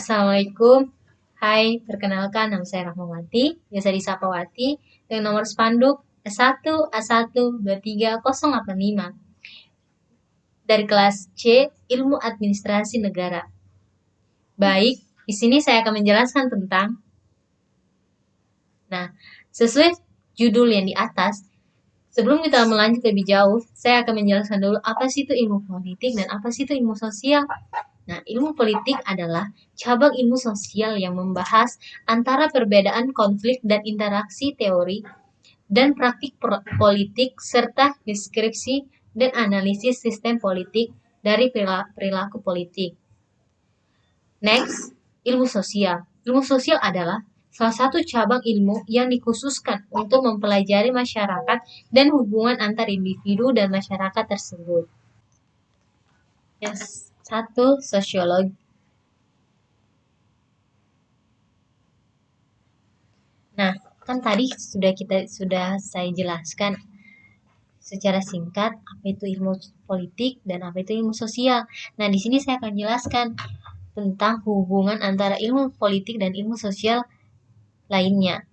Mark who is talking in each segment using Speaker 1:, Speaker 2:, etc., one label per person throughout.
Speaker 1: Assalamualaikum. Hai, perkenalkan nama saya Rahmawati, biasa disapa Wati, dengan nomor spanduk S1A1230085 dari kelas C Ilmu Administrasi Negara. Baik, di sini saya akan menjelaskan tentang, sesuai judul yang di atas, sebelum kita melanjut lebih jauh, saya akan menjelaskan dulu apa sih itu ilmu politik dan apa sih itu ilmu sosial. Nah, ilmu politik adalah cabang ilmu sosial yang membahas antara perbedaan konflik dan interaksi teori dan praktik politik serta deskripsi dan analisis sistem politik dari perilaku politik. Next, ilmu sosial. Ilmu sosial adalah salah satu cabang ilmu yang dikhususkan untuk mempelajari masyarakat dan hubungan antar individu dan masyarakat tersebut. Yang satu, sosiologi. Nah, kan tadi sudah saya jelaskan secara singkat apa itu ilmu politik dan apa itu ilmu sosial. Nah, di sini saya akan jelaskan tentang hubungan antara ilmu politik dan ilmu sosial lainnya.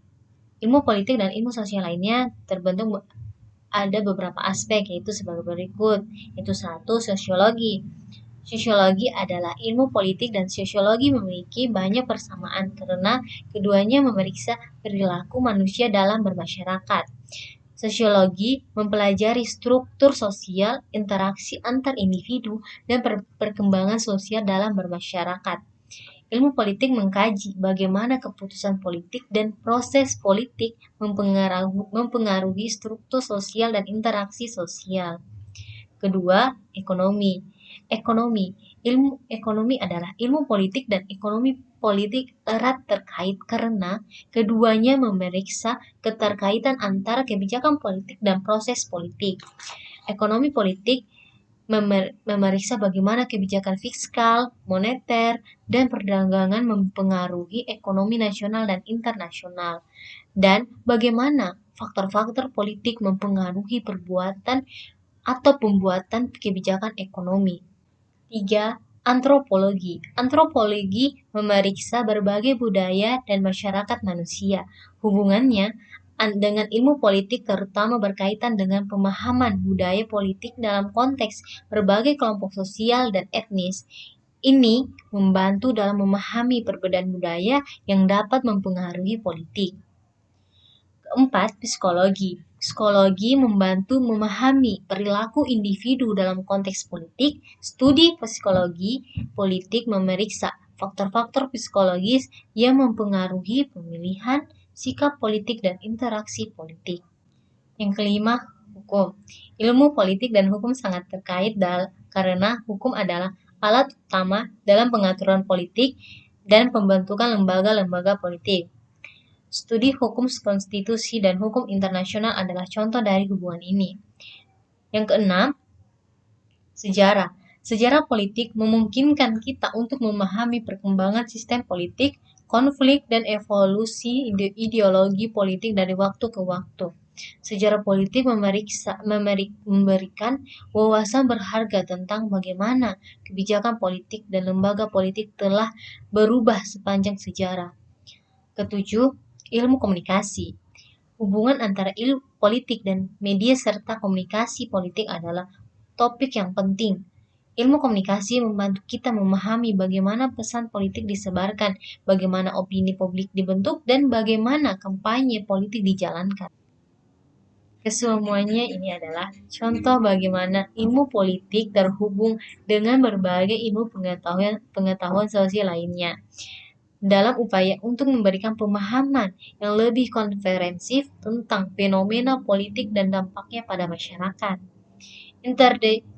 Speaker 1: Ilmu politik dan ilmu sosial lainnya terbentuk ada beberapa aspek, yaitu sebagai berikut. Itu satu, sosiologi. Sosiologi adalah ilmu politik dan sosiologi memiliki banyak persamaan karena keduanya memeriksa perilaku manusia dalam bermasyarakat. Sosiologi mempelajari struktur sosial, interaksi antar individu, dan perkembangan sosial dalam bermasyarakat. Ilmu politik mengkaji bagaimana keputusan politik dan proses politik mempengaruhi struktur sosial dan interaksi sosial. Kedua, ekonomi. Ilmu ekonomi adalah ilmu politik dan ekonomi politik erat terkait karena keduanya memeriksa keterkaitan antara kebijakan politik dan proses politik. Ekonomi politik memeriksa bagaimana kebijakan fiskal, moneter, dan perdagangan mempengaruhi ekonomi nasional dan internasional, dan bagaimana faktor-faktor politik mempengaruhi perbuatan atau pembuatan kebijakan ekonomi. 3. Antropologi. Antropologi memeriksa berbagai budaya dan masyarakat manusia. Hubungannya dengan ilmu politik terutama berkaitan dengan pemahaman budaya politik dalam konteks berbagai kelompok sosial dan etnis. Ini membantu dalam memahami perbedaan budaya yang dapat mempengaruhi politik. Keempat, psikologi. Psikologi membantu memahami perilaku individu dalam konteks politik. Studi psikologi politik memeriksa faktor-faktor psikologis yang mempengaruhi pemilihan, sikap politik, dan interaksi politik. Yang kelima, hukum. Ilmu politik dan hukum sangat terkait karena hukum adalah alat utama dalam pengaturan politik dan pembentukan lembaga-lembaga politik. Studi hukum konstitusi dan hukum internasional adalah contoh dari hubungan ini. Yang keenam, sejarah. Sejarah politik memungkinkan kita untuk memahami perkembangan sistem politik, konflik, dan evolusi ideologi politik dari waktu ke waktu. Sejarah politik memberikan wawasan berharga tentang bagaimana kebijakan politik dan lembaga politik telah berubah sepanjang sejarah. Ketujuh, ilmu komunikasi. Hubungan antara ilmu politik dan media serta komunikasi politik adalah topik yang penting. Ilmu komunikasi membantu kita memahami bagaimana pesan politik disebarkan, bagaimana opini publik dibentuk, dan bagaimana kampanye politik dijalankan. Kesemuanya ini adalah contoh bagaimana ilmu politik terhubung dengan berbagai ilmu pengetahuan sosial lainnya, dalam upaya untuk memberikan pemahaman yang lebih komprehensif tentang fenomena politik dan dampaknya pada masyarakat.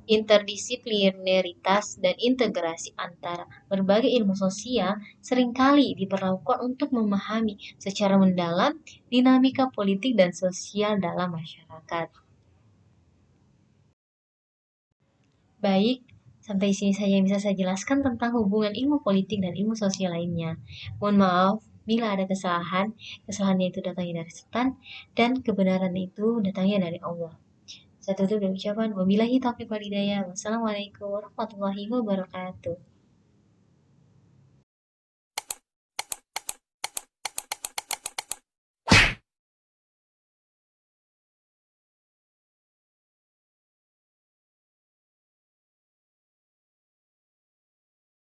Speaker 1: Interdisiplineritas dan integrasi antara berbagai ilmu sosial seringkali diperlukan untuk memahami secara mendalam dinamika politik dan sosial dalam masyarakat. Baik, sampai sini saja yang bisa saya jelaskan tentang hubungan ilmu politik dan ilmu sosial lainnya. Mohon maaf bila ada kesalahan. Kesalahannya itu datangnya dari setan dan kebenaran itu datangnya dari Allah. Saya tutup dengan ucapan wabillahi taufiq wal hidayah. Wassalamualaikum warahmatullahi wabarakatuh.